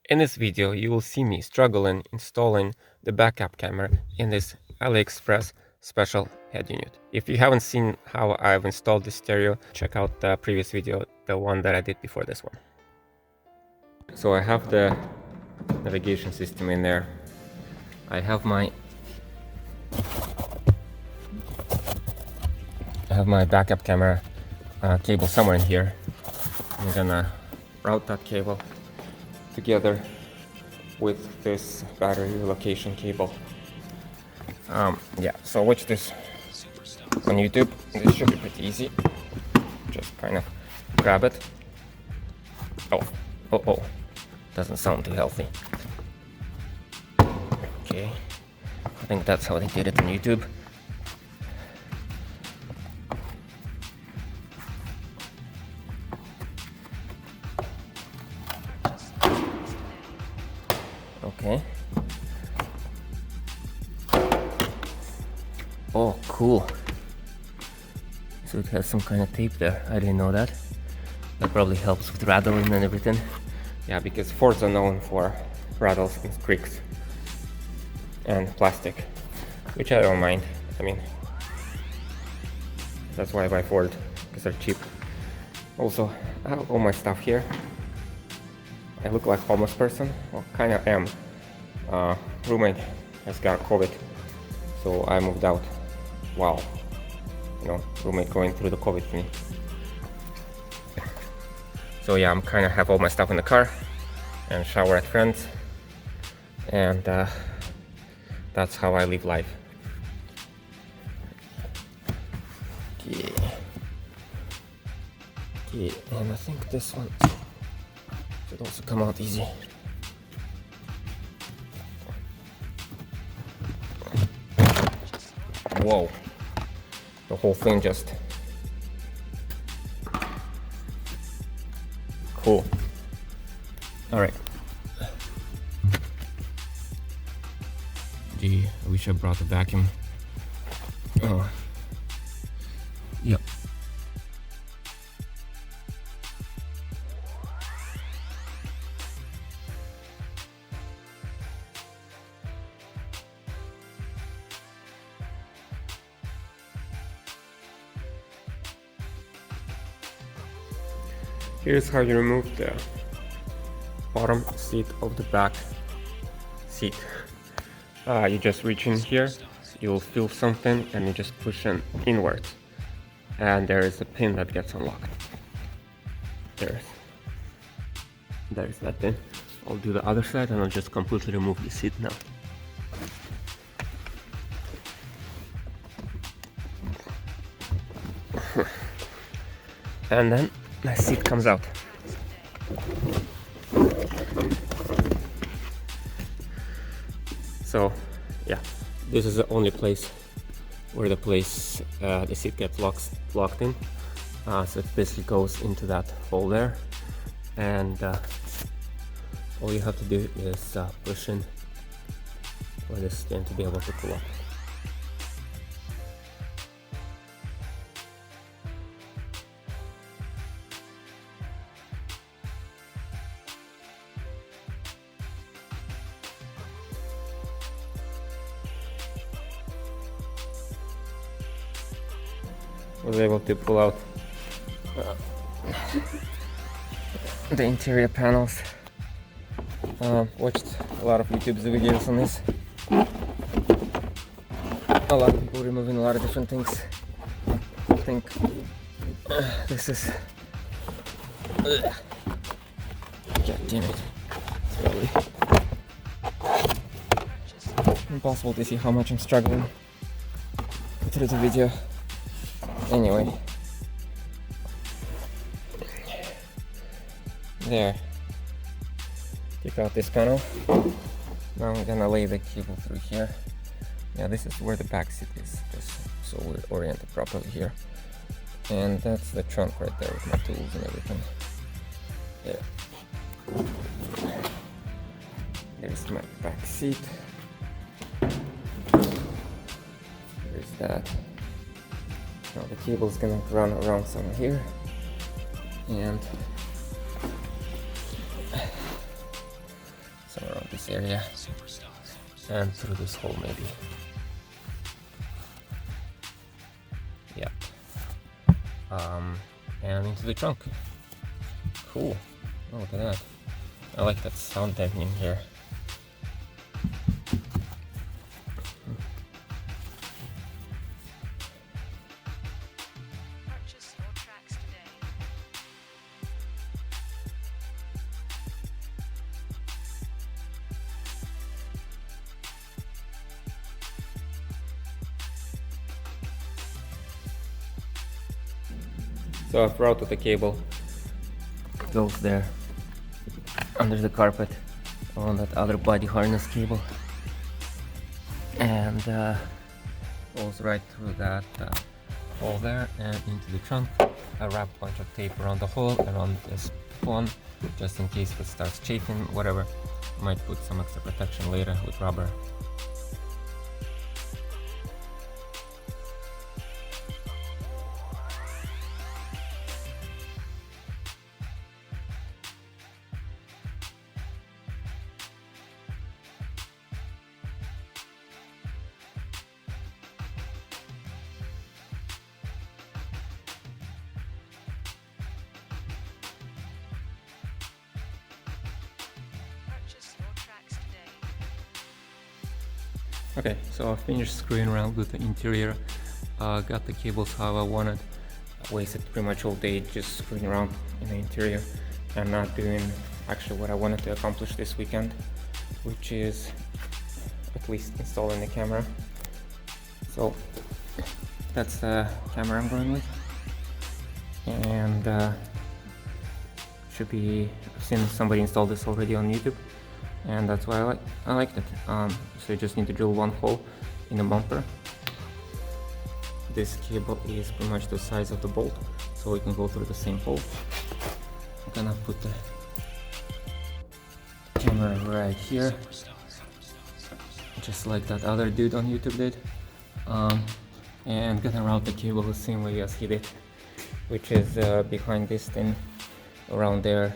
In this video, you will see me struggling installing the backup camera in this AliExpress special head unit. If you haven't seen how I've installed this stereo, check out the previous video, the one that I did before this one. So I have the navigation system in there. I have my backup camera cable somewhere in here. I'm gonna route that cable together with this battery relocation cable. Yeah, so watch this on YouTube. This should be pretty easy. Just kind of grab it. Oh, doesn't sound too healthy. Okay, I think that's how they did it on YouTube. Okay. Oh, cool. So it has some kind of tape there. I didn't know that. That probably helps with rattling and everything. Yeah, because Fords are known for rattles and creaks and plastic, which I don't mind. I mean, that's why I buy Ford, because they're cheap. Also, I have all my stuff here. I look like a homeless person. Well, kind of am. Roommate has got COVID, so I moved out. Wow, you know, roommate going through the COVID thing. So yeah, I'm kind of have all my stuff in the car and shower at friends, and that's how I live life. Okay, and I think this one should also come out easy. Whoa, the whole thing just... Cool. All right. Gee, I wish I brought the vacuum. Oh. Yep. Here's how you remove the bottom seat of the back seat. You just reach in here, you'll feel something, and you just push it inwards. And there is a pin that gets unlocked. There's that pin. I'll do the other side and I'll just completely remove the seat now. And then the seat comes out. So yeah, this is the only place where the seat gets locked in. So it basically goes into that hole there, and all you have to do is push in for this thing to be able to pull up. Was able to pull out the interior panels. Watched a lot of YouTube videos on this. A lot of people removing a lot of different things. I think this is... God damn it. It's really impossible to see how much I'm struggling through the video. Anyway, there. Take out this panel. Now I'm gonna lay the cable through here. Yeah, this is where the back seat is, just so we're oriented properly here. And that's the trunk right there with my tools and everything. There. There's my back seat. There's that. Now the cable is gonna run around somewhere here, and this area and through this hole maybe. Yeah. And into the trunk. Cool. Oh, look at that. I like that sound deadening here. So I've routed the cable, it goes there under the carpet on that other body harness cable, and goes right through that hole there and into the trunk. I wrap a bunch of tape around the hole, around this one, just in case it starts chafing, whatever. Might put some extra protection later with rubber. Okay, so I finished screwing around with the interior, got the cables how I wanted. I wasted pretty much all day just screwing around in the interior and not doing actually what I wanted to accomplish this weekend, which is at least installing the camera. So that's the camera I'm going with, and should be, I've seen somebody install this already on YouTube, and that's why I liked it. So you just need to drill one hole in the bumper. This cable is pretty much the size of the bolt, so we can go through the same hole. I'm gonna put the camera right here, just like that other dude on YouTube did, and gonna route the cable the same way as he did, which is behind this thing around there,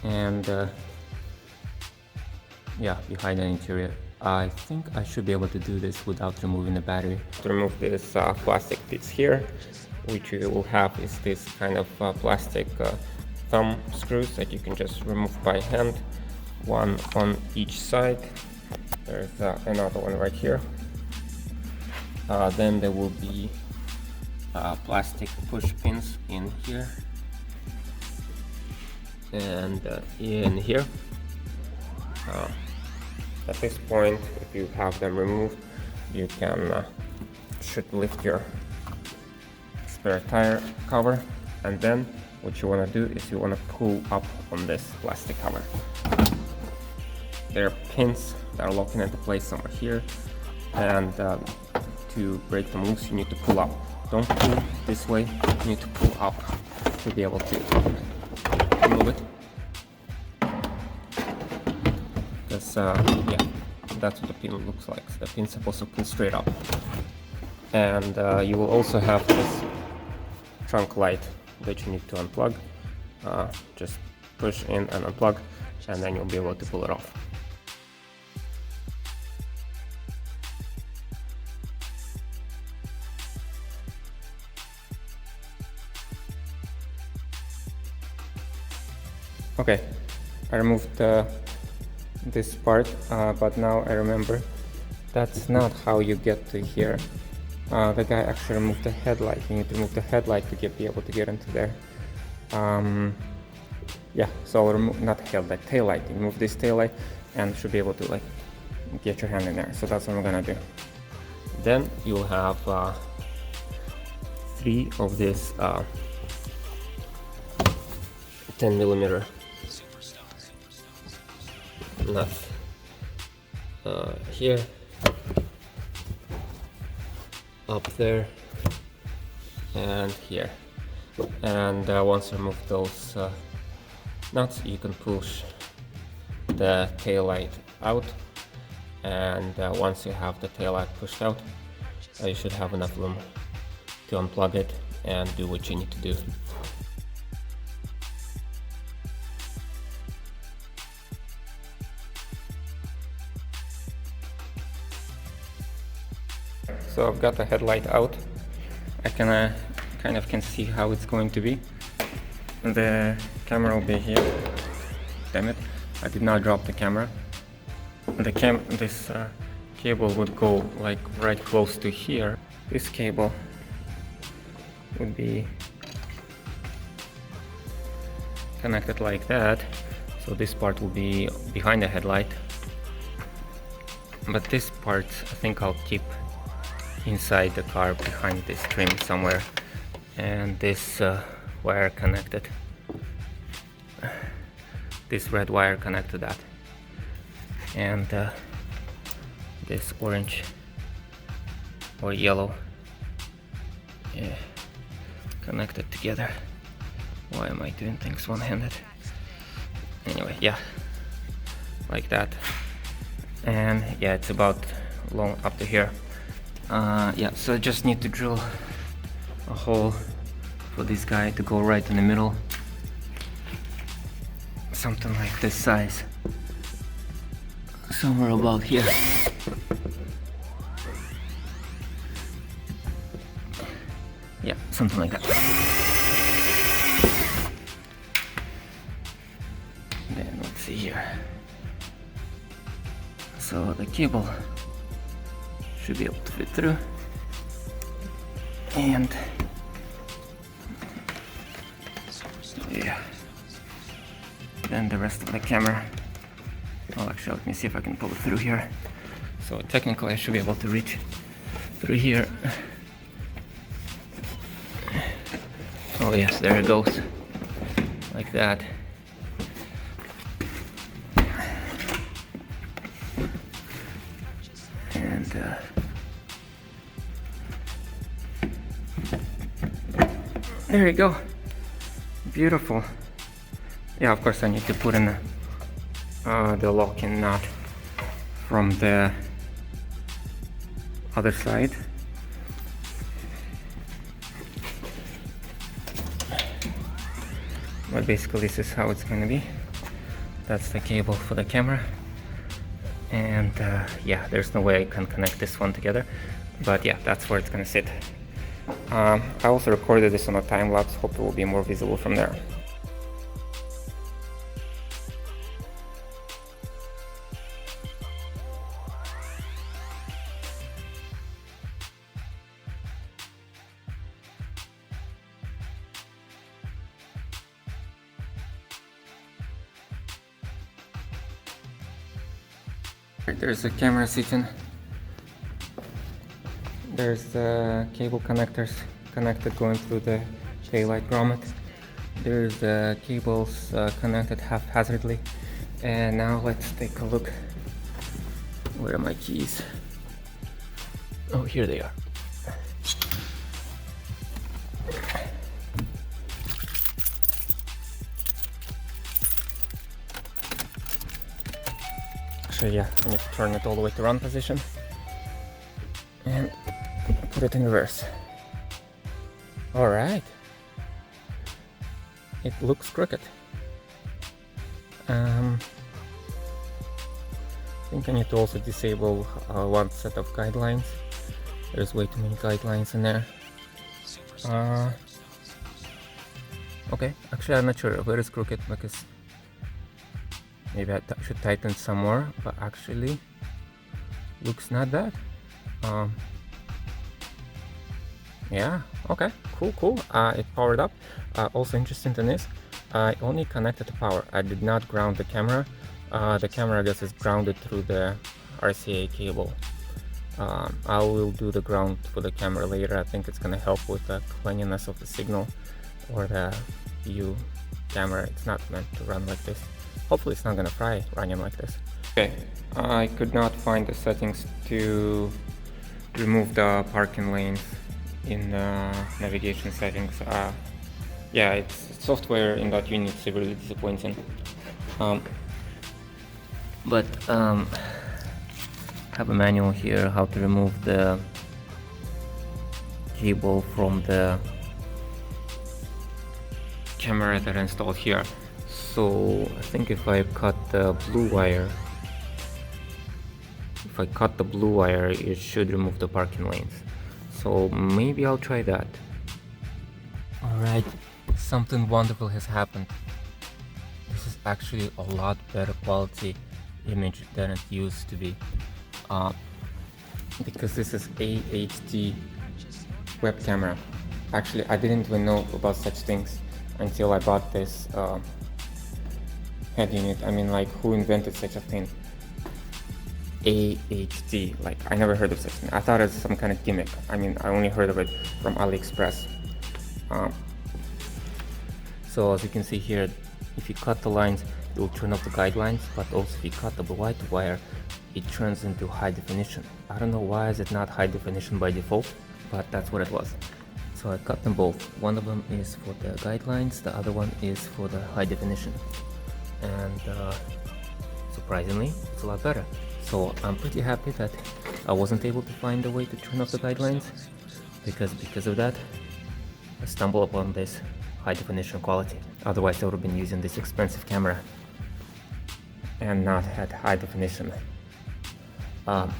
and yeah, behind the interior. I think I should be able to do this without removing the battery. To remove this plastic piece here, which you will have is this kind of plastic thumb screws that you can just remove by hand, one on each side. There's another one right here. Then there will be plastic push pins in here and in here. At this point, if you have them removed, you can should lift your spare tire cover, and then what you want to do is you want to pull up on this plastic cover. There are pins that are locking into place somewhere here, and to break them loose you need to pull up. Don't pull this way, you need to pull up to be able to remove it. Because yeah, that's what the pin looks like. So the pin's supposed to pin straight up. And you will also have this trunk light that you need to unplug. Just push in and unplug, and then you'll be able to pull it off. Okay, I removed this part, but now I remember that's not how you get to here. The guy actually removed the headlight. You need to remove the headlight to be able to get into there. Yeah, so I'll remove, not headlight, tail light. You remove this tail light and should be able to like get your hand in there. So that's what I'm gonna do. Then you'll have 3 of this 10mm nuts here, up there, and here. And once you remove those nuts, you can push the tail light out, and once you have the tail light pushed out, you should have enough room to unplug it and do what you need to do. so I've got the headlight out. I can kind of can see how it's going to be. The camera will be here. Damn it, I did not drop the camera. This cable would go like right close to here. This cable would be connected like that, so this part will be behind the headlight, but this part I think I'll keep inside the car behind this trim somewhere, and this wire connected, this red wire connected to that, and this orange or yellow, yeah, connected together. Why am I doing things one-handed? Anyway, yeah, like that. And yeah, it's about long up to here. Yeah, so I just need to drill a hole for this guy to go right in the middle. Something like this size. Somewhere about here. Yeah, something like that. Then let's see here. So the cable should be able to fit through, and yeah, then the rest of the camera. Well, actually, let me see if I can pull it through here. So technically I should be able to reach through here. Oh yes, there it goes, like that. And there you go, beautiful. Yeah, of course I need to put in the lock-in nut from the other side. But basically this is how it's going to be. That's the cable for the camera, and yeah, there's no way I can connect this one together, but yeah, that's where it's going to sit. I also recorded this on a time lapse, hope it will be more visible from there. There's the camera sitting. There's the cable connectors connected going through the taillight grommet. There's the cables connected haphazardly. And now let's take a look. Where are my keys? Oh, here they are. So yeah, I need to turn it all the way to run position and put it in reverse. Alright, it looks crooked. I think I need to also disable one set of guidelines. There's way too many guidelines in there. Okay, actually I'm not sure where it's crooked, because maybe I should tighten some more, but actually looks not bad. Yeah, okay, cool. It powered up. Also interesting to this, I only connected to power. I did not ground the camera. The camera, I guess, is grounded through the RCA cable. I will do the ground for the camera later. I think it's gonna help with the cleanliness of the signal or the view camera. It's not meant to run like this. Hopefully it's not gonna fry running like this. Okay, I could not find the settings to remove the parking lanes in navigation settings. Yeah, it's software in that unit is really disappointing. But have a manual here how to remove the cable from the camera that I installed here. So I think if I cut the blue wire if I cut the blue wire, it should remove the parking lanes. So maybe I'll try that. Alright, something wonderful has happened. This is actually a lot better quality image than it used to be. Because this is AHD web camera. Actually, I didn't even know about such things until I bought this head unit. I mean, like, who invented such a thing? AHD, like, I never heard of such a thing. I thought it was some kind of gimmick. I mean, I only heard of it from AliExpress. So as you can see here, if you cut the lines, it will turn off the guidelines, but also if you cut the white wire, it turns into high definition. I don't know why is it not high definition by default, but that's what it was. So I cut them both. One of them is for the guidelines, the other one is for the high definition. And surprisingly, it's a lot better. So I'm pretty happy that I wasn't able to find a way to turn off the guidelines, because of that, I stumbled upon this high definition quality. Otherwise I would have been using this expensive camera and not had high definition.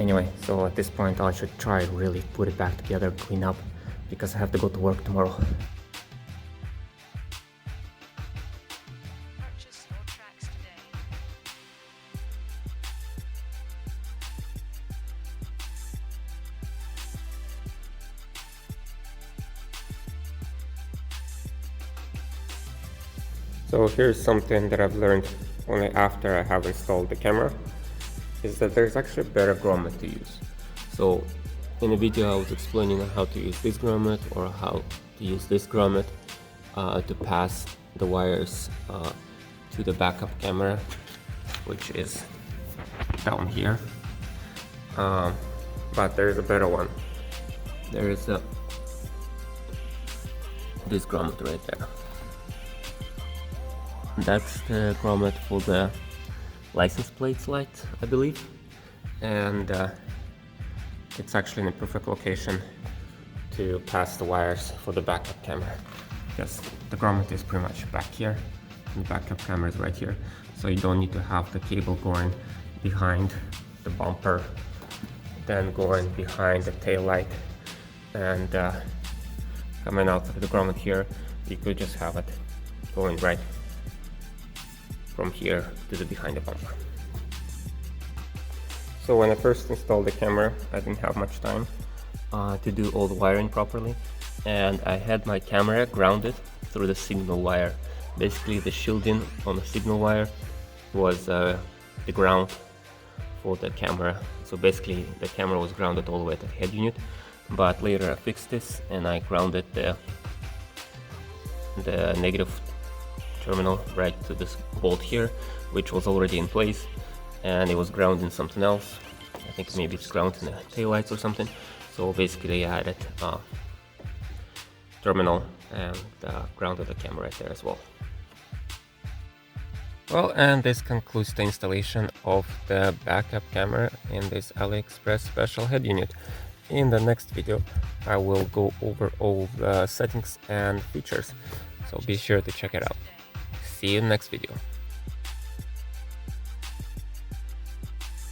Anyway, so at this point I should try really put it back together, clean up, because I have to go to work tomorrow. So here's something that I've learned only after I have installed the camera, is that there's actually a better grommet to use. So in the video I was explaining how to use this grommet or how to use this grommet to pass the wires to the backup camera, which is down here. But there's a better one. There is this grommet right there. That's the grommet for the license plate light, I believe, and it's actually in a perfect location to pass the wires for the backup camera, because the grommet is pretty much back here and the backup camera is right here, so you don't need to have the cable going behind the bumper, then going behind the tail light, and coming out of the grommet here. You could just have it going right from here to the behind the bumper. So when I first installed the camera, I didn't have much time to do all the wiring properly, and I had my camera grounded through the signal wire. Basically the shielding on the signal wire was the ground for the camera. So basically the camera was grounded all the way to the head unit, but later I fixed this and I grounded the negative terminal right to this bolt here, which was already in place, and it was grounding something else. I think maybe it's grounding the taillights or something. So basically I added terminal and grounded the camera right there as well. Well, and this concludes the installation of the backup camera in this AliExpress special head unit. In the next video I will go over all the settings and features, so be sure to check it out. See you in the next video.